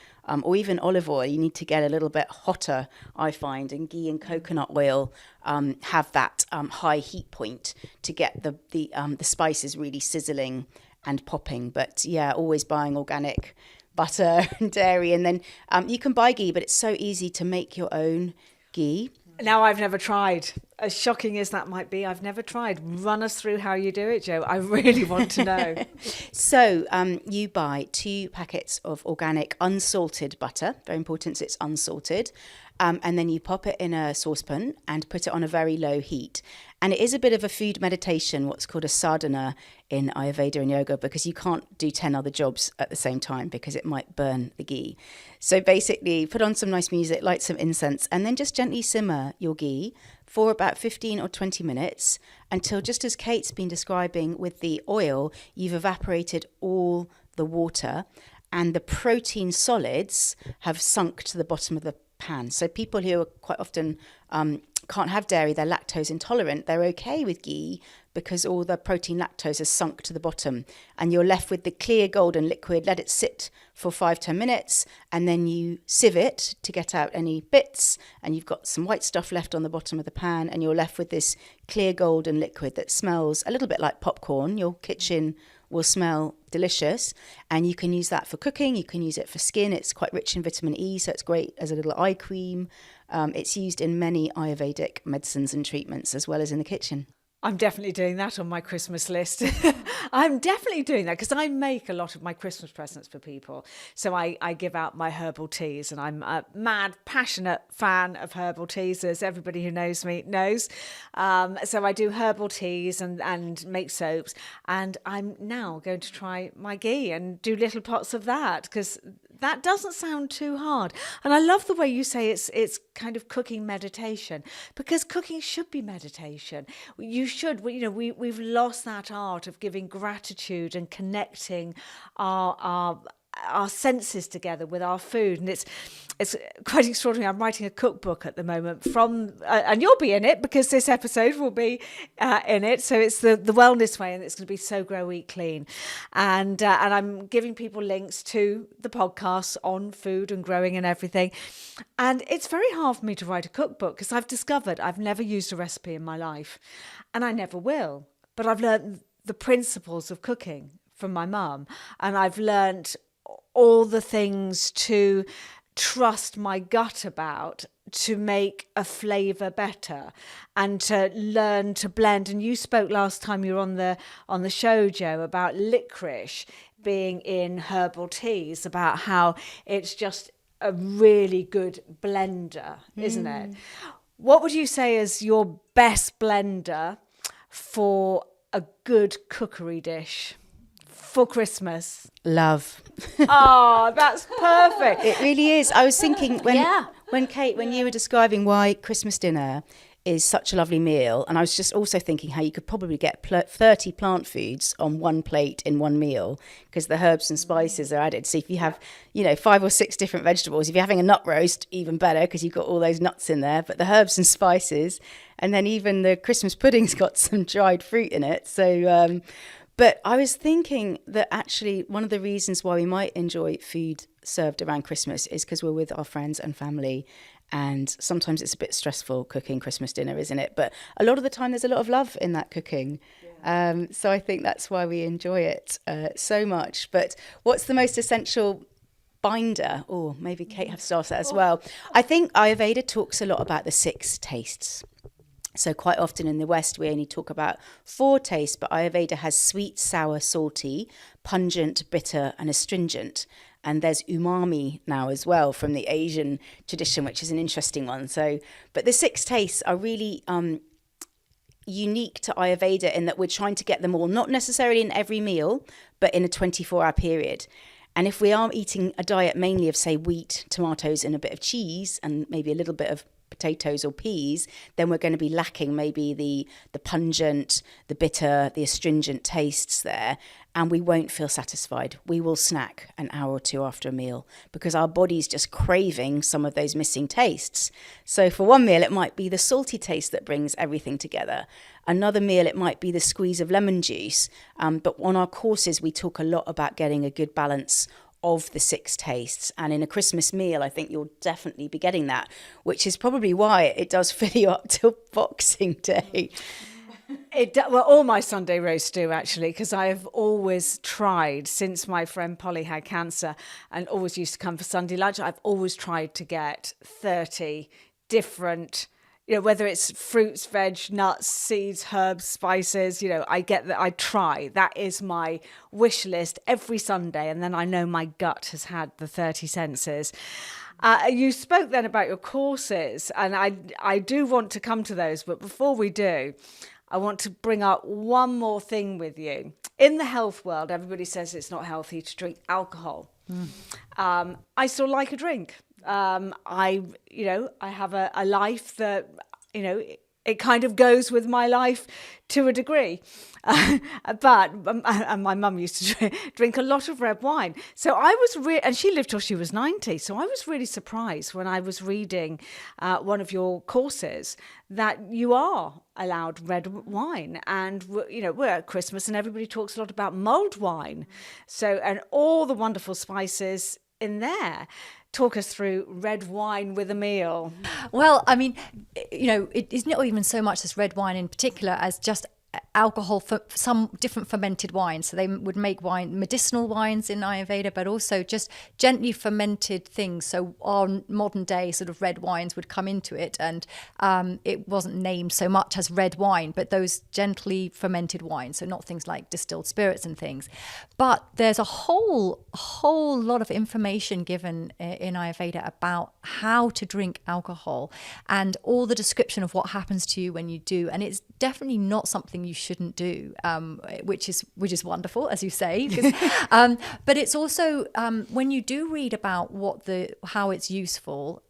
or even olive oil. You need to get a little bit hotter, I find, and ghee and coconut oil have that high heat point to get the spices really sizzling and popping. But yeah, always buying organic butter and dairy. And then you can buy ghee, but it's so easy to make your own ghee. Now, I've never tried. As shocking as that might be, I've never tried. Run us through how you do it, Jo. I really want to know. So you buy 2 packets of organic unsalted butter. Very important, so it's unsalted. And then you pop it in a saucepan and put it on a very low heat. And it is a bit of a food meditation, what's called a sadhana in Ayurveda and Yoga, because you can't do 10 other jobs at the same time because it might burn the ghee. So basically, put on some nice music, light some incense, and then just gently simmer your ghee for about 15 or 20 minutes until, just as Kate's been describing with the oil, you've evaporated all the water and the protein solids have sunk to the bottom of the pan. So people who are quite often can't have dairy, they're lactose intolerant, they're okay with ghee because all the protein lactose has sunk to the bottom, and you're left with the clear golden liquid. Let it sit for 5-10 minutes and then you sieve it to get out any bits, and you've got some white stuff left on the bottom of the pan, and you're left with this clear golden liquid that smells a little bit like popcorn. Your kitchen will smell delicious, and you can use that for cooking, you can use it for skin. It's quite rich in vitamin E, so it's great as a little eye cream. It's used in many Ayurvedic medicines and treatments, as well as in the kitchen. I'm definitely doing that on my Christmas list. I'm definitely doing that because I make a lot of my Christmas presents for people. So I give out my herbal teas, and I'm a mad, passionate fan of herbal teas, as everybody who knows me knows. So I do herbal teas and make soaps. And I'm now going to try my ghee and do little pots of that, because that doesn't sound too hard. And I love the way you say it's kind of cooking meditation, because cooking should be meditation. You should, we've lost that art of giving gratitude and connecting our senses together with our food. And it's quite extraordinary. I'm writing a cookbook at the moment and you'll be in it because this episode will be in it. So it's the wellness way, and it's going to be So Grow Eat Clean. And I'm giving people links to the podcasts on food and growing and everything. And it's very hard for me to write a cookbook because I've discovered I've never used a recipe in my life, and I never will. But I've learned the principles of cooking from my mum, and I've learned all the things to trust my gut about to make a flavour better, and to learn to blend. And you spoke last time you were on the show, Jo, about licorice being in herbal teas, about how it's just a really good blender, isn't it? What would you say is your best blender for a good cookery dish for Christmas? Love. Oh, that's perfect. It really is. I was thinking when Kate, when you were describing why Christmas dinner is such a lovely meal, and I was just also thinking how you could probably get 30 plant foods on one plate in one meal, because the herbs and spices are added. So if you have, 5 or 6 different vegetables, if you're having a nut roast, even better, because you've got all those nuts in there, but the herbs and spices, and then even the Christmas pudding's got some dried fruit in it. So, but I was thinking that actually one of the reasons why we might enjoy food served around Christmas is because we're with our friends and family. And sometimes it's a bit stressful cooking Christmas dinner, isn't it? But a lot of the time there's a lot of love in that cooking. Yeah. So I think that's why we enjoy it so much. But what's the most essential binder? Or maybe Kate has to ask that as well. I think Ayurveda talks a lot about the 6 tastes. So quite often in the West, we only talk about 4 tastes, but Ayurveda has sweet, sour, salty, pungent, bitter, and astringent. And there's umami now as well from the Asian tradition, which is an interesting one. So, but the 6 tastes are really unique to Ayurveda in that we're trying to get them all, not necessarily in every meal, but in a 24-hour period. And if we are eating a diet mainly of, say, wheat, tomatoes, and a bit of cheese, and maybe a little bit of potatoes or peas, then we're going to be lacking maybe the pungent, the bitter, the astringent tastes there, and we won't feel satisfied. We will snack an hour or 2 after a meal because our body's just craving some of those missing tastes. So for one meal, it might be the salty taste that brings everything together. Another meal, it might be the squeeze of lemon juice. But on our courses, we talk a lot about getting a good balance of the 6 tastes. And in a Christmas meal, I think you'll definitely be getting that, which is probably why it does fill you up till Boxing Day. Well, all my Sunday roasts do, actually, because I have always tried, since my friend Polly had cancer and always used to come for Sunday lunch, I've always tried to get 30 different whether it's fruits, veg, nuts, seeds, herbs, spices, I get that. I try. That is my wish list every Sunday. And then I know my gut has had the 30 senses. You spoke then about your courses, and I do want to come to those. But before we do, I want to bring up one more thing with you. In the health world, everybody says it's not healthy to drink alcohol. I still like a drink. I have a life that, it kind of goes with my life to a degree. And my mum used to drink a lot of red wine. So I was and she lived till she was 90. So I was really surprised when I was reading one of your courses that you are allowed red wine. And, we're at Christmas and everybody talks a lot about mulled wine. So, and all the wonderful spices in there. Talk us through red wine with a meal. Well, I mean, it's not even so much as red wine in particular as just alcohol for some different fermented wines. So they would make medicinal wines in Ayurveda, but also just gently fermented things. So our modern day sort of red wines would come into it, and it wasn't named so much as red wine, but those gently fermented wines. So not things like distilled spirits and things. But there's a whole lot of information given in Ayurveda about how to drink alcohol and all the description of what happens to you when you do. And it's definitely not something you shouldn't do, which is wonderful, as you say. But it's also when you do read about how it's useful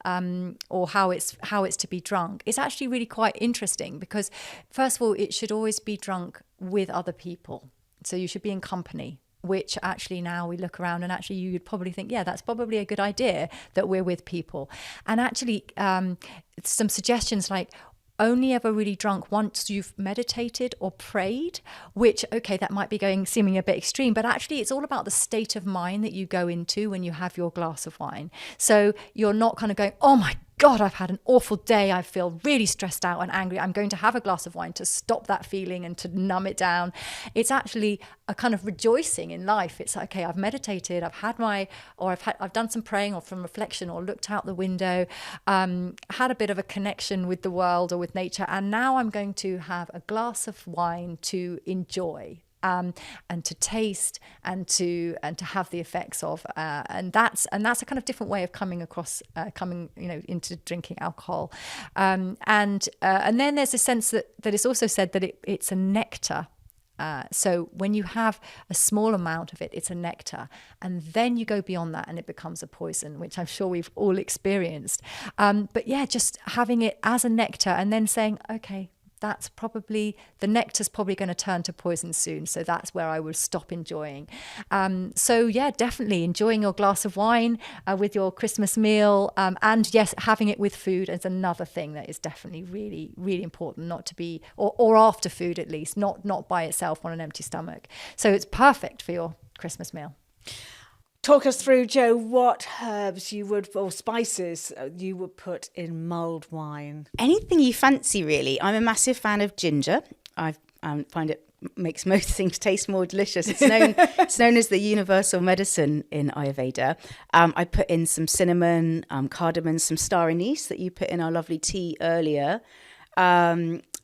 or how it's to be drunk, it's actually really quite interesting, because first of all, it should always be drunk with other people. So you should be in company, which actually now we look around and actually you would probably think, yeah, that's probably a good idea that we're with people. And actually some suggestions like only ever really drunk once you've meditated or prayed, which, okay, that might be seeming a bit extreme, but actually it's all about the state of mind that you go into when you have your glass of wine. So you're not kind of going, oh my God, I've had an awful day. I feel really stressed out and angry. I'm going to have a glass of wine to stop that feeling and to numb it down. It's actually a kind of rejoicing in life. It's like, okay, I've meditated, I've done some praying or from reflection or looked out the window, had a bit of a connection with the world or with nature. And now I'm going to have a glass of wine to enjoy. And to taste and to have the effects of, and that's a kind of different way of coming into drinking alcohol, and then there's a sense that it's also said that it's a nectar. So when you have a small amount of it, it's a nectar, and then you go beyond that and it becomes a poison, which I'm sure we've all experienced. But yeah, just having it as a nectar and then saying, okay, the nectar's probably going to turn to poison soon. So that's where I will stop enjoying. So yeah, definitely enjoying your glass of wine with your Christmas meal. And yes, having it with food is another thing that is definitely really, really important, not to be, or after food at least, not by itself on an empty stomach. So it's perfect for your Christmas meal. Talk us through, Jo, what herbs or spices you would put in mulled wine. Anything you fancy, really. I'm a massive fan of ginger. I find it makes most things taste more delicious. It's known as the universal medicine in Ayurveda. I put in some cinnamon, cardamom, some star anise that you put in our lovely tea earlier.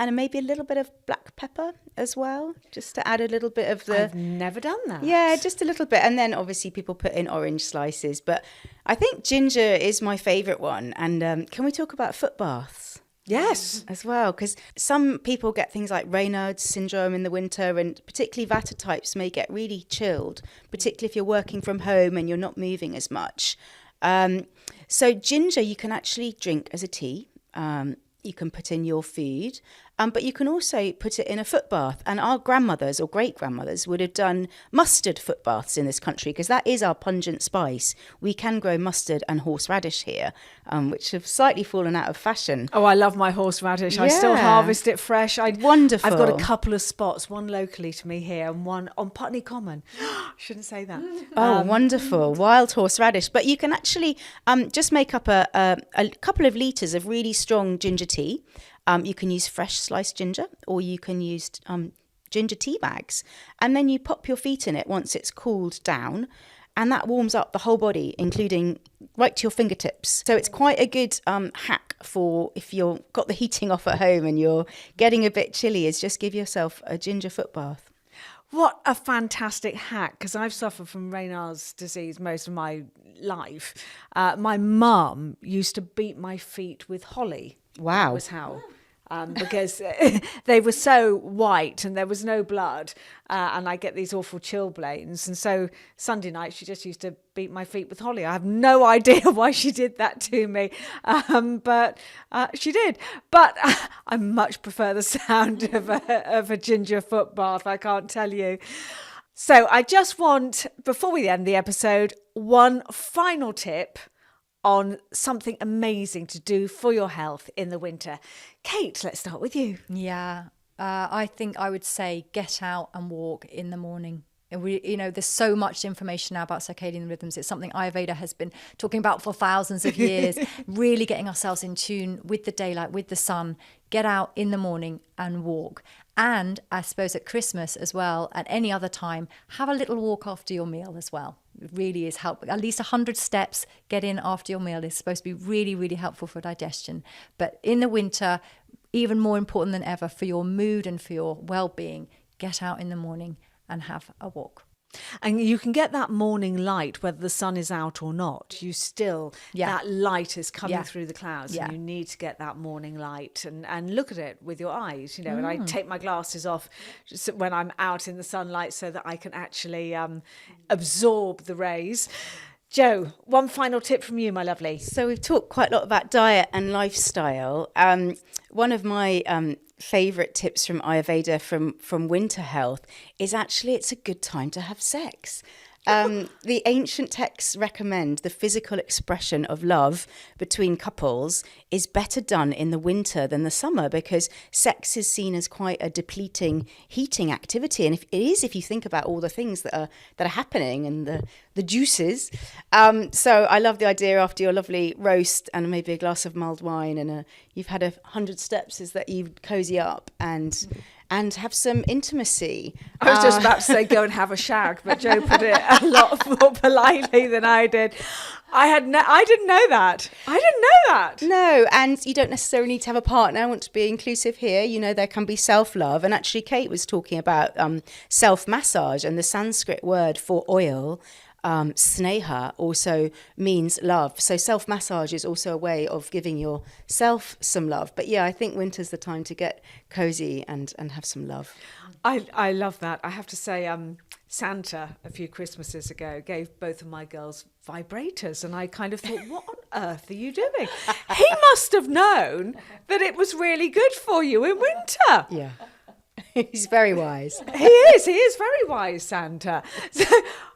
And maybe a little bit of black pepper as well, just to add a little bit of the... I've never done that. Yeah, just a little bit. And then obviously people put in orange slices. But I think ginger is my favourite one. And can we talk about foot baths? Yes. As well, because some people get things like Raynaud's syndrome in the winter, and particularly Vata types may get really chilled, particularly if you're working from home and you're not moving as much. So ginger you can actually drink as a tea. You can put in your food, but you can also put it in a foot bath. And our grandmothers or great-grandmothers would have done mustard foot baths in this country, because that is our pungent spice. We can grow mustard and horseradish here, which have slightly fallen out of fashion. Oh, I love my horseradish. Yeah. I still harvest it fresh. Wonderful. I've got a couple of spots, one locally to me here and one on Putney Common. Shouldn't say that. Oh, wonderful. Wild horseradish. But you can actually just make up a couple of litres of really strong ginger tea. You can use fresh sliced ginger, or you can use ginger tea bags. And then you pop your feet in it once it's cooled down. And that warms up the whole body, including right to your fingertips. So it's quite a good hack for if you've got the heating off at home and you're getting a bit chilly is just give yourself a ginger foot bath. What a fantastic hack, because I've suffered from Raynaud's disease most of my life. My mum used to beat my feet with holly. Wow. That was how. Because they were so white and there was no blood, and I get these awful chilblains. And so Sunday night she just used to beat my feet with holly. I have no idea why she did that to me, but she did. But I much prefer the sound of a ginger foot bath, I can't tell you. So I just want, before we end the episode, one final tip on something amazing to do for your health in the winter. Kate, let's start with you. Yeah, I think I would say get out and walk in the morning. There's so much information now about circadian rhythms. It's something Ayurveda has been talking about for thousands of years, really getting ourselves in tune with the daylight, with the sun. Get out in the morning and walk. And I suppose at Christmas as well, at any other time, have a little walk after your meal as well. It really is helpful. At least 100 steps get in after your meal is supposed to be really, really helpful for digestion. But in the winter, even more important than ever for your mood and for your well-being, get out in the morning and have a walk. And you can get that morning light whether the sun is out or not. You still, that light is coming through the clouds, and you need to get that morning light and look at it with your eyes, and I take my glasses off just when I'm out in the sunlight so that I can actually absorb the rays. Jo, one final tip from you, my lovely. So we've talked quite a lot about diet and lifestyle. One of my favourite tips from Ayurveda from winter health is actually it's a good time to have sex. The ancient texts recommend the physical expression of love between couples is better done in the winter than the summer because sex is seen as quite a depleting, heating activity. And if you think about all the things that are happening and the juices. So I love the idea after your lovely roast and maybe a glass of mulled wine and you've had 100 steps is that you cozy up and have some intimacy. I was just about to say go and have a shag, but Jo put it a lot more politely than I did. I didn't know that. No, and you don't necessarily need to have a partner. I want to be inclusive here. There can be self-love. And actually, Kate was talking about self-massage, and the Sanskrit word for oil, sneha, also means love. So self-massage is also a way of giving yourself some love. But yeah, I think winter's the time to get cozy and have some love. I love that. I have to say, Santa a few Christmases ago gave both of my girls vibrators, and I kind of thought, what on earth are you doing? He must have known that it was really good for you in winter. Yeah. He's very wise. He is very wise, Santa. So,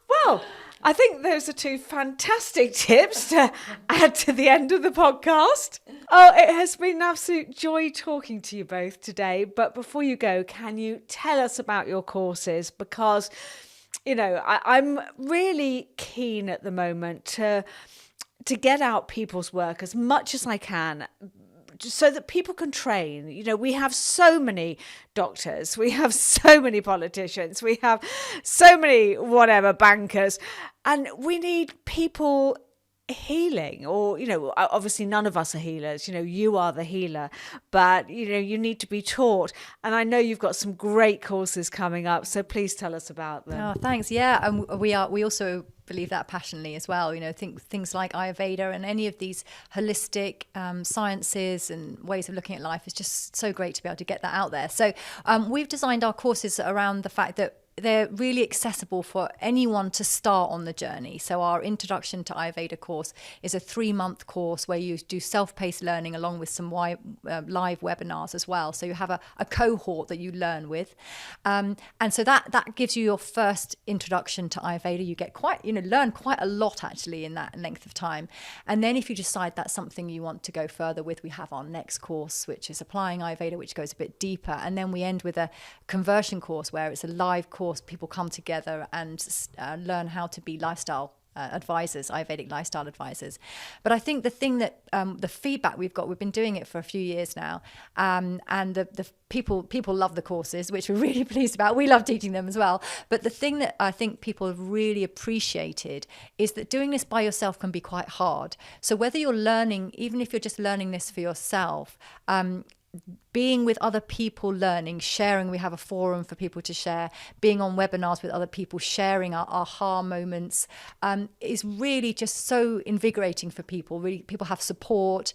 well, I think those are two fantastic tips to add to the end of the podcast. Oh, it has been an absolute joy talking to you both today. But before you go, can you tell us about your courses? Because, I'm really keen at the moment to get out people's work as much as I can, so that people can train. We have so many doctors, we have so many politicians, we have so many bankers, and we need people healing, or obviously none of us are healers. You are the healer, but you need to be taught, and I know you've got some great courses coming up, so please tell us about them. Oh, thanks. Yeah, and we also believe that passionately as well. Things like Ayurveda and any of these holistic sciences and ways of looking at life is just so great to be able to get that out there. So we've designed our courses around the fact that they're really accessible for anyone to start on the journey. So our Introduction to Ayurveda course is a 3-month course where you do self-paced learning along with some live webinars as well. So you have a cohort that you learn with. And so that gives you your first introduction to Ayurveda. You get learn quite a lot actually in that length of time. And then if you decide that's something you want to go further with, we have our next course, which is Applying Ayurveda, which goes a bit deeper. And then we end with a conversion course where it's a live course. People come together and learn how to be lifestyle advisors, Ayurvedic lifestyle advisors. But I think the thing that the feedback we've been doing it for a few years now, and the people love the courses, which we're really pleased about. We love teaching them as well. But the thing that I think people have really appreciated is that doing this by yourself can be quite hard. So whether you're learning, even if you're just learning this for yourself, being with other people, learning, sharing, we have a forum for people to share, being on webinars with other people, sharing our aha moments, is really just so invigorating for people. Really, people have support.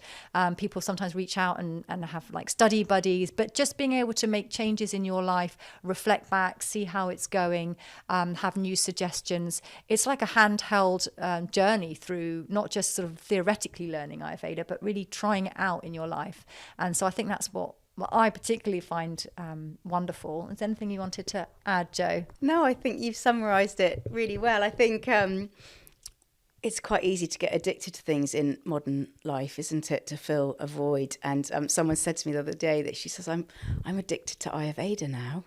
People sometimes reach out and have like study buddies, but just being able to make changes in your life, reflect back, see how it's going, have new suggestions. It's like a handheld journey through not just sort of theoretically learning Ayurveda, but really trying it out in your life. And so I think that's what I particularly find wonderful. Is there anything you wanted to add, Jo? No, I think you've summarised it really well. I think it's quite easy to get addicted to things in modern life, isn't it? To fill a void. And someone said to me the other day that she says, I'm addicted to Ayurveda now.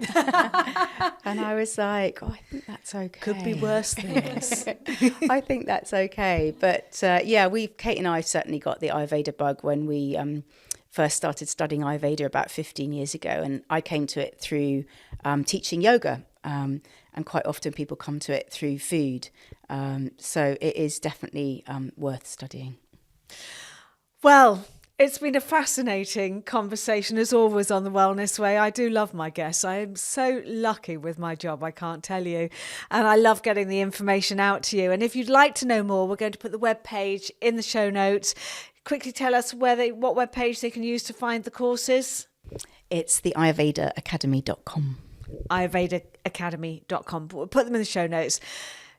And I was like, I think that's okay. Could be worse than this. I think that's okay. But Kate and I certainly got the Ayurveda bug when we first started studying Ayurveda about 15 years ago. And I came to it through teaching yoga. And quite often people come to it through food. So it is definitely worth studying. Well, it's been a fascinating conversation, as always, on The Wellness Way. I do love my guests. I am so lucky with my job, I can't tell you. And I love getting the information out to you. And if you'd like to know more, we're going to put the webpage in the show notes. Quickly tell us what webpage they can use to find the courses. It's the AyurvedaAcademy.com. AyurvedaAcademy.com. We'll put them in the show notes.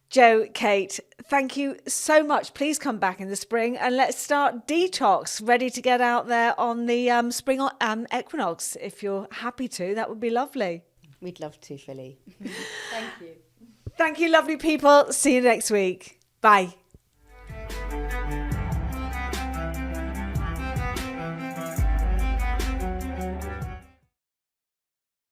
Jo, Kate, thank you so much. Please come back in the spring and let's start detox, ready to get out there on the spring equinox. If you're happy to, that would be lovely. We'd love to, Philly. Thank you. Thank you, lovely people. See you next week. Bye.